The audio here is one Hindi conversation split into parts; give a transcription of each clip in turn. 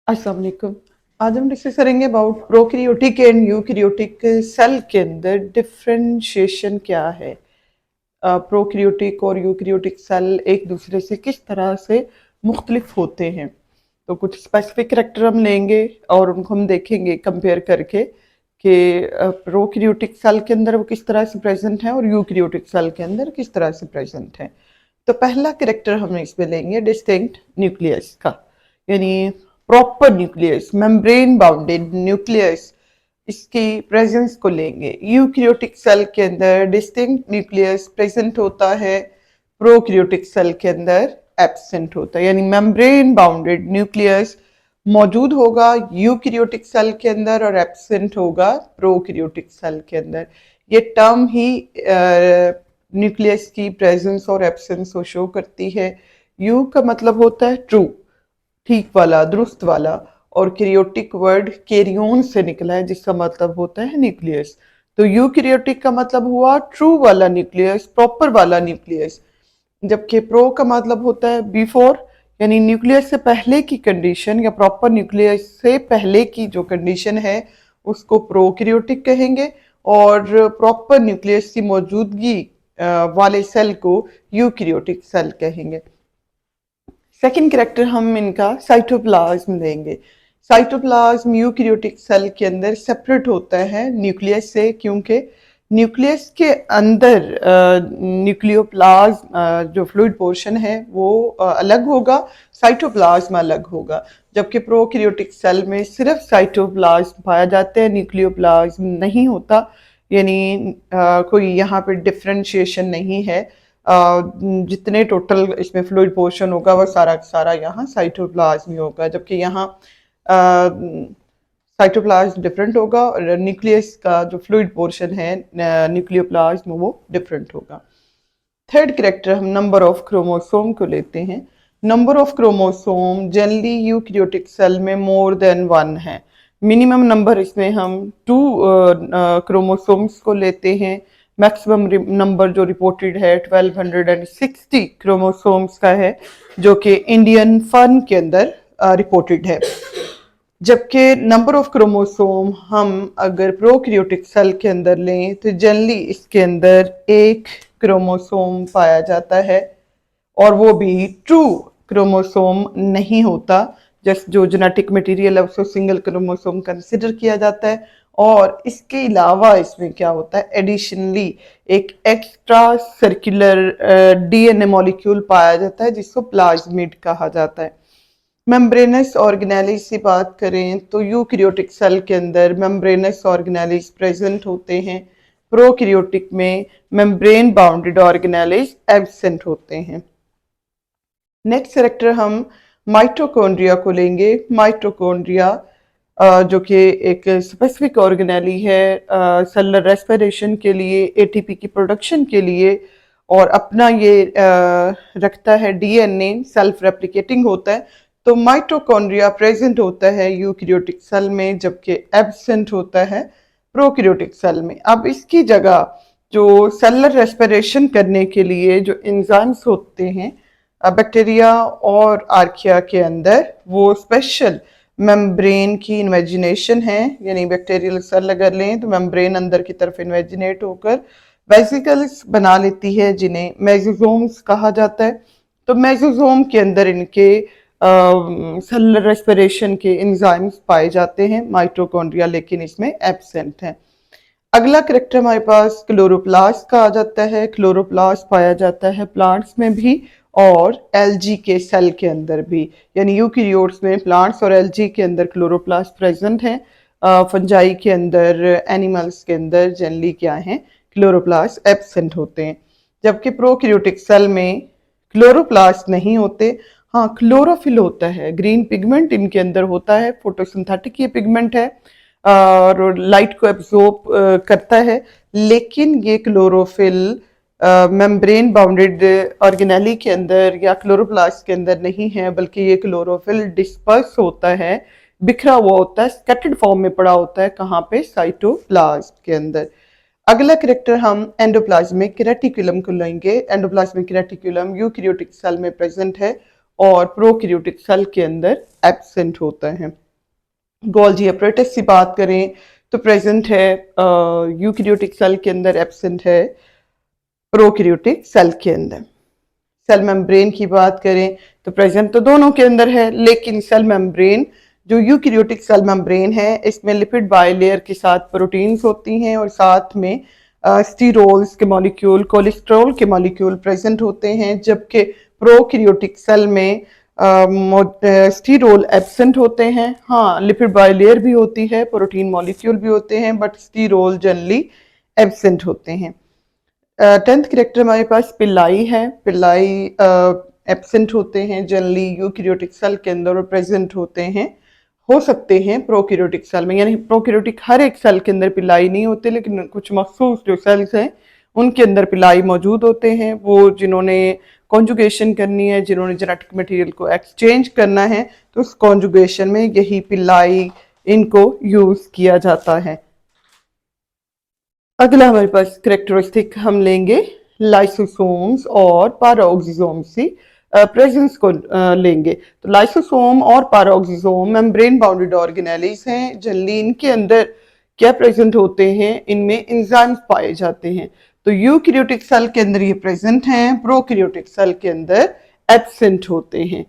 अस्सलाम वालेकुम। आज हम डिस्कस करेंगे about prokaryotic and eukaryotic cell के अंदर डिफरेंशिएशन क्या है। प्रोकैरियोटिक और यूकैरियोटिक सेल एक दूसरे से किस तरह से मुख्तलिफ होते हैं। तो कुछ स्पेसिफिक करैक्टर हम लेंगे और उनको हम देखेंगे कंपेयर करके कि प्रोकैरियोटिक सेल के अंदर वो किस तरह से प्रेजेंट है और यूकैरियोटिक सेल के अंदर किस तरह से प्रेजेंट है। तो पहला करैक्टर हम इसमें लेंगे डिस्टिंक्ट न्यूक्लियस का, यानी proper nucleus, membrane bounded nucleus, इसकी प्रेजेंस को लेंगे। यूकैरियोटिक सेल के अंदर डिस्टिंक्ट न्यूक्लियस प्रेजेंट होता है, प्रोकैरियोटिक सेल के अंदर एब्सेंट होता है, यानी मेम्ब्रेन बाउंडेड न्यूक्लियस मौजूद होगा यूकैरियोटिक सेल के अंदर और एब्सेंट होगा प्रोकैरियोटिक सेल के अंदर। ये टर्म ही न्यूक्लियस की प्रेजेंस और एब्सेंस को शो करती है। यू का मतलब होता है ट्रू, ठीक वाला, दुरुस्त वाला, और कैरियोटिक वर्ड कैरियोन से निकला है जिसका मतलब होता है न्यूक्लियस। तो यूकैरियोटिक का मतलब हुआ ट्रू वाला न्यूक्लियस, प्रॉपर वाला न्यूक्लियस, जबकि प्रो का मतलब होता है बिफोर, यानी न्यूक्लियस से पहले की कंडीशन या प्रॉपर न्यूक्लियस से पहले की जो कंडीशन है उसको प्रोकैरियोटिक कहेंगे, और प्रॉपर न्यूक्लियस की मौजूदगी वाले सेल को यूकैरियोटिक सेल कहेंगे। सेकंड कैरेक्टर हम इनका साइटोप्लाज्म लेंगे। साइटोप्लाज्म यूकैरियोटिक सेल के अंदर सेपरेट होता है न्यूक्लियस से, क्योंकि न्यूक्लियस के अंदर न्यूक्लियोप्लाज्म जो फ्लूइड पोर्शन है वो अलग होगा, साइटोप्लाज्म अलग होगा। जबकि प्रोकैरियोटिक सेल में सिर्फ साइटोप्लाज्म पाया जाता है, न्यूक्लियोप्लाज्म नहीं होता, यानी कोई यहाँ पे डिफ्रेंशिएशन नहीं है। जितने टोटल इसमें फ्लूइड पोर्शन होगा वह सारा सारा यहाँ साइटोप्लाज्म ही होगा, जबकि यहाँ साइटोप्लाज्म डिफरेंट होगा और न्यूक्लियस का जो फ्लूइड पोर्शन है न्यूक्लियोप्लाज्म वो डिफरेंट होगा। थर्ड कैरेक्टर हम नंबर ऑफ क्रोमोसोम को लेते हैं। Number of chromosome generally eukaryotic cell में मोर देन वन है। मिनिमम नंबर इसमें हम 2 क्रोमोसोम्स को लेते हैं। मैक्सिमम नंबर जो रिपोर्टेड है 1260 क्रोमोसोम्स का है, जो कि इंडियन फर्न के अंदर रिपोर्टेड है। जबकि नंबर ऑफ क्रोमोसोम हम अगर प्रोकैरियोटिक सेल के अंदर लें तो जनरली इसके अंदर एक क्रोमोसोम पाया जाता है, और वो भी ट्रू क्रोमोसोम नहीं होता। जस्ट जो जेनेटिक मटेरियल है उसको सिंगल क्रोमोसोम कंसिडर किया जाता है, और इसके अलावा इसमें क्या होता है, एडिशनली एक एक्स्ट्रा सर्कुलर डीएनए मॉलिक्यूल पाया जाता है जिसको प्लाज्मिड कहा जाता है। मेम्ब्रेनस ऑर्गेनेलिस की बात करें तो यूकैरियोटिक सेल के अंदर मेम्ब्रेनस ऑर्गेनेलिस प्रेजेंट होते हैं, प्रोकैरियोटिक में मेम्ब्रेन बाउंडेड ऑर्गेनेलिस एब्सेंट होते हैं। नेक्स्ट कैरेक्टर हम माइटोकॉन्ड्रिया को लेंगे। माइटोकॉन्ड्रिया जो कि एक स्पेसिफिक ऑर्गेनेली है सेलुलर रेस्पिरेशन के लिए, एटीपी की प्रोडक्शन के लिए, और अपना ये रखता है डीएनए, सेल्फ रेप्लिकेटिंग होता है। तो माइटोकॉन्ड्रिया प्रेजेंट होता है यूकैरियोटिक सेल में, जबकि एब्सेंट होता है प्रोकैरियोटिक सेल में। अब इसकी जगह जो सेलुलर रेस्पिरेशन करने के लिए जो एंजाइम्स होते हैं बैक्टीरिया और आर्किया के अंदर, वो स्पेशल मेम्ब्रेन की इन्वेजिनेशन है, यानी बैक्टीरियल सेल अगर लें तो मेम्ब्रेन अंदर की तरफ इन्वेजिनेट होकर वेसिकल्स बना लेती है जिन्हें मेसोसोम्स कहा जाता है। तो मेसोसोम के अंदर इनके सेलुलर रेस्पिरेशन के एंजाइम्स पाए जाते हैं माइटोकॉन्ड्रिया, लेकिन इसमें एब्सेंट है। अगला कैरेक्टर हमारे पास क्लोरोप्लास्ट का आ जाता है। क्लोरोप्लास्ट पाया जाता है प्लांट्स में भी और एल्गी के सेल के अंदर भी, यानी यूकैरियोट्स में प्लांट्स और एल्गी के अंदर क्लोरोप्लास्ट प्रेजेंट है। फंजाई के अंदर, एनिमल्स के अंदर जनरली क्या है, क्लोरोप्लास्ट एब्सेंट होते हैं। जबकि प्रोकैरियोटिक सेल में क्लोरोप्लास्ट नहीं होते, हाँ क्लोरोफिल होता है, ग्रीन पिगमेंट इनके अंदर होता है, फोटोसिंथेटिक ये पिगमेंट है और लाइट को एब्जॉर्ब करता है, लेकिन ये क्लोरोफिल मेम्ब्रेन बाउंडेड ऑर्गेनेली के अंदर या क्लोरोप्लास्ट के अंदर नहीं है, बल्कि ये क्लोरोफिल डिस्पर्स होता है, बिखरा हुआ होता है, स्कैटर्ड फॉर्म में पड़ा होता है, कहाँ पे, साइटोप्लाज्म के अंदर। अगला कैरेक्टर हम एंडोप्लाज्मिक रेटिकुलम को लेंगे। एंडोप्लाज्मिक रेटिकुलम यूकैरियोटिक सेल में प्रेजेंट है और प्रोकैरियोटिक सेल के अंदर एब्सेंट होता है। गोल्जी अपरेटस की बात करें तो प्रेजेंट है यूकैरियोटिक सेल के अंदर, एब्सेंट है प्रोकैरियोटिक सेल के अंदर। सेल मेम्ब्रेन की बात करें तो प्रेजेंट तो दोनों के अंदर है, लेकिन सेल मेम्ब्रेन जो यूकैरियोटिक सेल मेम्ब्रेन है इसमें लिपिड बाइलेयर के साथ प्रोटीन्स होती हैं और साथ में स्टीरोल्स के मॉलिक्यूल, कोलेस्ट्रॉल के मॉलिक्यूल प्रेजेंट होते हैं, जबकि प्रोकैरियोटिक सेल में स्टीरोल एब्सेंट होते हैं। हाँ, लिपिड बाइलेयर भी होती है, प्रोटीन मॉलिक्यूल भी होते हैं, बट स्टीरोल जनरली एब्सेंट होते हैं। 10th कैरेक्टर हमारे पास पिल्लाई है। पिल्लाई एब्सेंट होते हैं जनरली यूकैरियोटिक सेल के अंदर और प्रेजेंट होते हैं, हो सकते हैं प्रोकैरियोटिक सेल में। यानी प्रोकैरियोटिक हर एक सेल के अंदर पिल्लाई नहीं होते, लेकिन कुछ मखसूस जो सेल्स हैं उनके अंदर पिल्लाई मौजूद होते हैं। वो जिन्होंने कॉन्जुगेशन करनी है, जिन्होंने जेनेटिक मटेरियल को एक्सचेंज करना है, तो उस कॉन्जुगेशन में यही पिल्लाई इनको यूज किया जाता है। अगला हमारे पास करेक्टरिस्टिक हम लेंगे लाइसोसोम्स और पैराऑक्सिसोम्स की प्रेजेंस को लेंगे। तो लाइसोसोम और पैराऑक्सिसोम मेम्ब्रेन बाउंडेड ऑर्गेनेलीज हैं। जनरली इनके अंदर क्या प्रेजेंट होते हैं, इनमें एंजाइम्स पाए जाते हैं। तो यूकैरियोटिक सेल के अंदर ये प्रेजेंट हैं, प्रोकैरियोटिक सेल के अंदर एब्सेंट होते हैं।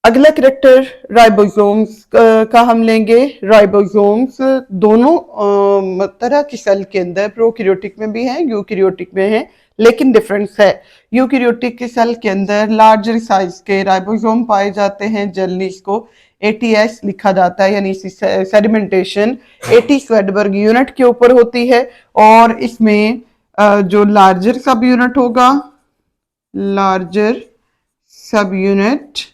अगला करेक्टर राइबोसोम्स का हम लेंगे। राइबोसोम्स दोनों तरह की सेल के अंदर, प्रोकैरियोटिक में भी है, यूकैरियोटिक में है, लेकिन डिफरेंस है। यूकैरियोटिक के सेल के अंदर लार्जर साइज के राइबोसोम पाए जाते हैं। जनरली इसको ATS लिखा जाता है, यानी इसकी सेडिमेंटेशन 80 स्वेडबर्ग यूनिट के ऊपर होती है। और इसमें जो लार्जर सब यूनिट होगा, लार्जर सब यूनिट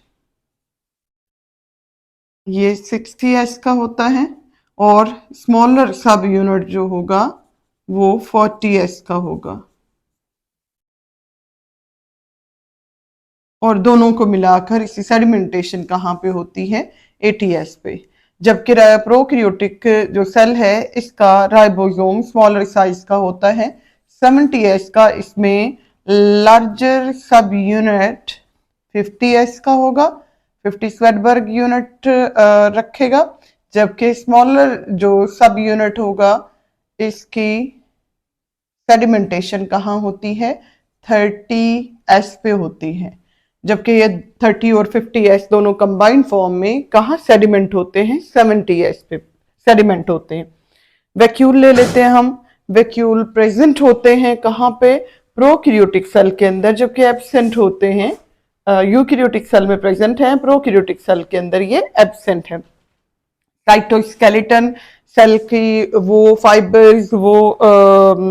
ये 60S का होता है, और स्मॉलर सब यूनिट जो होगा वो 40S का होगा। और दोनों को मिलाकर इसकी सेडिमेंटेशन कहाँ पे होती है, ATS पे। जबकि प्रोकैरियोटिक जो सेल है इसका राइबोसोम स्मॉलर साइज का होता है, 70S का। इसमें लार्जर सब यूनिट 50S का होगा, 50 स्वेडबर्ग यूनिट रखेगा। जबकि स्मॉलर जो सब यूनिट होगा इसकी सेडिमेंटेशन कहाँ होती है, 30S पे होती है। जबकि ये 30 और 50S दोनों कंबाइंड फॉर्म में कहाँ सेडिमेंट होते हैं, 70S पे सेडिमेंट होते हैं। वैक्यूल ले लेते हैं हम। वैक्यूल प्रेजेंट होते हैं कहाँ पे, प्रोकैरियोटिक सेल के अंदर, जबकि एब्सेंट होते हैं यूकैरियोटिक सेल में प्रेजेंट है, प्रोकैरियोटिक सेल के अंदर ये एब्सेंट है। साइटोस्केलेटन सेल की वो फाइबर्स, वो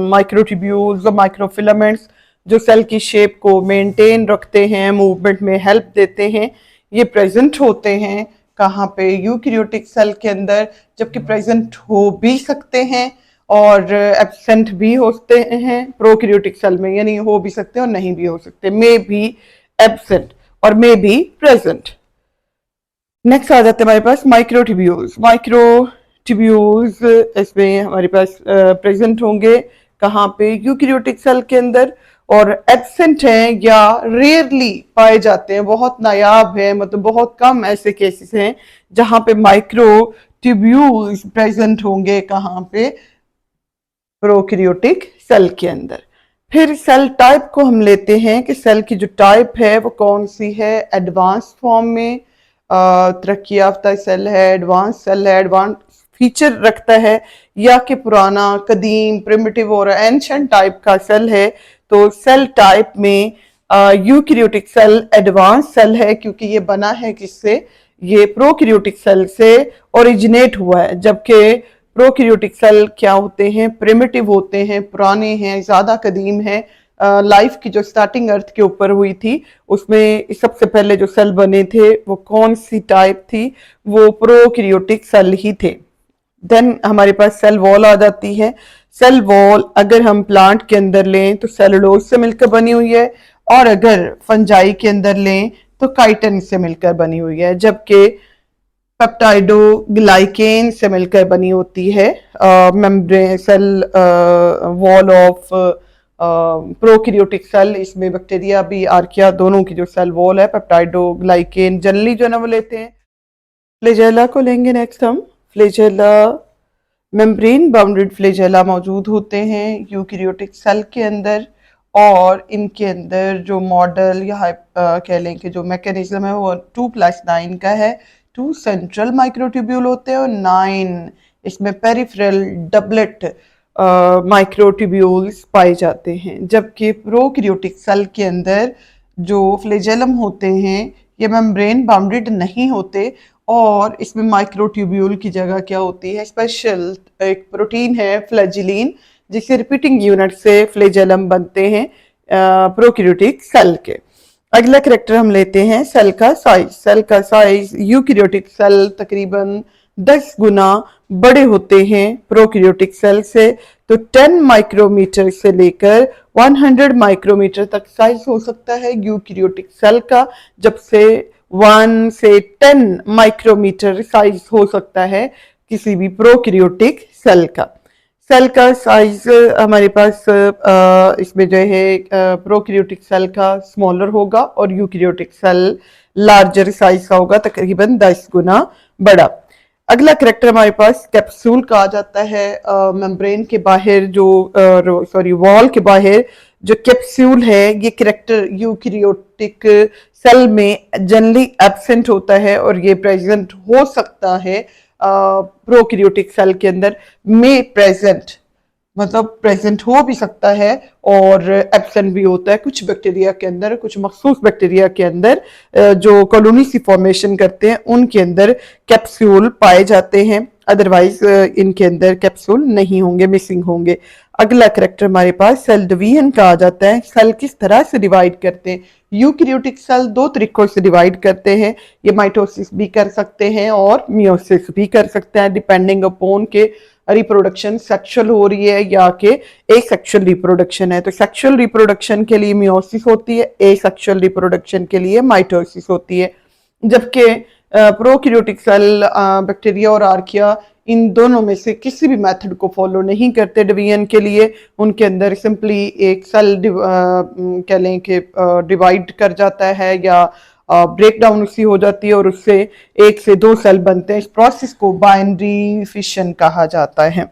माइक्रोट्यूब्यूल्स और माइक्रोफिलामेंट्स जो सेल की शेप को मेंटेन रखते हैं, मूवमेंट में हेल्प देते हैं, ये प्रेजेंट होते हैं कहाँ पे, यूकैरियोटिक सेल के अंदर। जबकि प्रेजेंट हो भी सकते हैं और एब्सेंट भी होते हैं प्रोकैरियोटिक सेल में, यानी हो भी सकते हैं और नहीं भी हो सकते, मे बी एब्सेंट और मे बी प्रेजेंट। नेक्स्ट आ जाते हैं हमारे पास माइक्रोट्यूब्यूल्स। माइक्रोट्यूब्यूल्स इसमें हमारे पास प्रेजेंट होंगे कहाँ पे, यूकैरियोटिक सेल के अंदर, और एब्सेंट हैं या रेयरली पाए जाते हैं, बहुत नायाब है, मतलब बहुत कम ऐसे केसेस हैं जहाँ पे माइक्रोट्यूब्यूल्स प्रेजेंट होंगे कहाँ पे, प्रोकैरियोटिक सेल के अंदर। फिर सेल टाइप को हम लेते हैं कि सेल की जो टाइप है वो कौन सी है। एडवांस फॉर्म में तरक्की याफ्ता सेल है, एडवांस सेल है, एडवांस फीचर रखता है, या कि पुराना कदीम प्रिमिटिव और एंशिएंट टाइप का सेल है। तो सेल टाइप में यूकैरियोटिक सेल एडवांस सेल है, क्योंकि ये बना है किससे, ये प्रोकैरियोटिक सेल से ओरिजिनेट हुआ है। जबकि प्रोकैरियोटिक सेल क्या होते हैं, प्रिमिटिव होते हैं, पुराने हैं, ज्यादा कदीम है। लाइफ की जो स्टार्टिंग अर्थ के ऊपर हुई थी उसमें सबसे पहले जो सेल बने थे वो कौन सी टाइप थी, वो प्रोकैरियोटिक सेल ही थे। देन हमारे पास सेल वॉल आ जाती है। सेल वॉल अगर हम प्लांट के अंदर लें तो सेलुलोज से मिलकर बनी हुई है, और अगर फंजाई के अंदर लें तो काइटिन से मिलकर बनी हुई है। जबकि पेप्टाइडोग्लाइकेन से मिलकर बनी होती है membrane cell wall of prokaryotic cell, इसमें बैक्टीरिया भी आर्किया दोनों की जो सेल वॉल है पेप्टाइडोग्लाइकेन जनरली जो है ना वो लेते हैं। फ्लैजेला को लेंगे नेक्स्ट हम। फ्लैजेला मेम्ब्रेन बाउंडेड फ्लैजेला मौजूद होते हैं यूकैरियोटिक सेल के अंदर, और इनके अंदर जो मॉडल या कह लें कि जो मैकेनिज्म है वो 2+9 का है। 2 सेंट्रल माइक्रोट्यूब्यूल होते हैं और 9 इसमें पेरिफेरल डबलेट माइक्रोट्यूब्यूल्स पाए जाते हैं। जबकि प्रोकैरियोटिक सेल के अंदर जो फ्लैजेलम होते हैं ये मेम्ब्रेन बाउंडेड नहीं होते, और इसमें माइक्रोट्यूब्यूल की जगह क्या होती है, स्पेशल एक प्रोटीन है फ्लैजिलीन, जिससे रिपीटिंग यूनिट से फ्लैजेलम बनते हैं प्रोकैरियोटिक सेल के। अगला करैक्टर हम लेते हैं सेल का साइज। सेल का साइज यूकैरियोटिक सेल तकरीबन 10 गुना बड़े होते हैं प्रोकैरियोटिक सेल से। तो 10 माइक्रोमीटर से लेकर 100 माइक्रोमीटर तक साइज हो सकता है यूकैरियोटिक सेल का, जब से 1 से 10 माइक्रोमीटर साइज हो सकता है किसी भी प्रोकैरियोटिक सेल का। सेल का साइज हमारे पास इसमें जो है प्रोकैरियोटिक सेल का स्मॉलर होगा और यूकैरियोटिक सेल लार्जर साइज का होगा, तकरीबन 10 गुना बड़ा। अगला करैक्टर हमारे पास कैप्सूल कहा जाता है। मेम्ब्रेन के बाहर जो वॉल के बाहर जो कैप्सूल है, ये करैक्टर यूकैरियोटिक सेल में जनरली एब्सेंट होता है और ये प्रेजेंट हो सकता है प्रोकैरियोटिक सेल के अंदर में प्रेजेंट, मतलब प्रेजेंट हो भी सकता है और एब्सेंट भी होता है कुछ बैक्टीरिया के अंदर, कुछ मखसूस बैक्टीरिया के अंदर जो कॉलोनी सी फॉर्मेशन करते हैं उनके अंदर कैप्सूल पाए जाते हैं, अदरवाइज इनके अंदर कैप्सूल नहीं होंगे, मिसिंग होंगे। अगला करैक्टर हमारे पास सेल डिवीजन कहा जाता है। सेल किस तरह से डिवाइड करते हैं? यूकैरियोटिक सेल 2 तरीकों से डिवाइड करते हैं, ये माइटोसिस भी कर सकते हैं और मियोसिस भी कर सकते हैं, डिपेंडिंग अपॉन के रिप्रोडक्शन सेक्सुअल हो रही है या कि एसेक्सुअल रिप्रोडक्शन है। तो सेक्सुअल रिप्रोडक्शन के लिए मियोसिस होती है, एसेक्सुअल रिप्रोडक्शन के लिए माइटोसिस होती है। जबकि प्रोकैरियोटिक सेल बैक्टीरिया और आर्किया इन दोनों में से किसी भी मेथड को फॉलो नहीं करते डिवीजन के लिए। उनके अंदर सिंपली एक सेल कह लें कि डिवाइड कर जाता है या ब्रेक डाउन उसकी हो जाती है और उससे 1 से 2 सेल बनते हैं। इस प्रोसेस को बाइनरी फिशन कहा जाता है।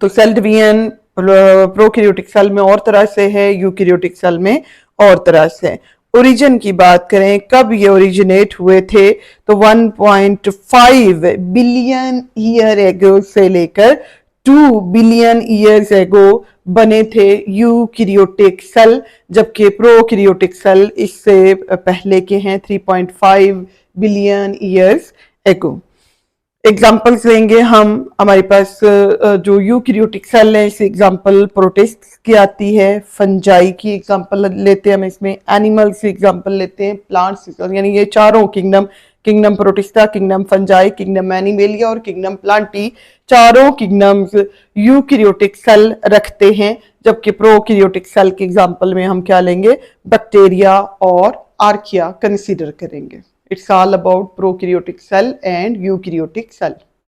तो सेल डिवीजन प्रोकैरियोटिक सेल में और तरह से है, यूकैरियोटिक सेल में और तरह से है। ओरिजिन की बात करें, कब ये ओरिजिनेट हुए थे, तो 1.5 बिलियन ईयर एगो से लेकर 2 बिलियन ईयर्स एगो बने थे यूकैरियोटिक सेल, जबकि प्रोकैरियोटिक सेल इससे पहले के हैं 3.5 बिलियन ईयर्स एगो। एग्जाम्पल्स लेंगे हम, हमारे पास जो यूकैरियोटिक सेल है, इसे एग्जाम्पल प्रोटिस्ट की आती है, फंजाई की एग्जाम्पल लेते हैं हम, इसमें एनिमल्स की एग्जाम्पल लेते हैं, प्लांट्स, यानी ये चारों kingdom, kingdom protista, kingdom fungi, kingdom animalia और किंगडम प्लांटी, चारों किंगडम्स यूकैरियोटिक सेल रखते हैं। जबकि प्रोकैरियोटिक सेल के एग्जाम्पल में हम क्या लेंगे, बैक्टीरिया और आर्किया कंसीडर करेंगे। It's all about prokaryotic cell and eukaryotic cell.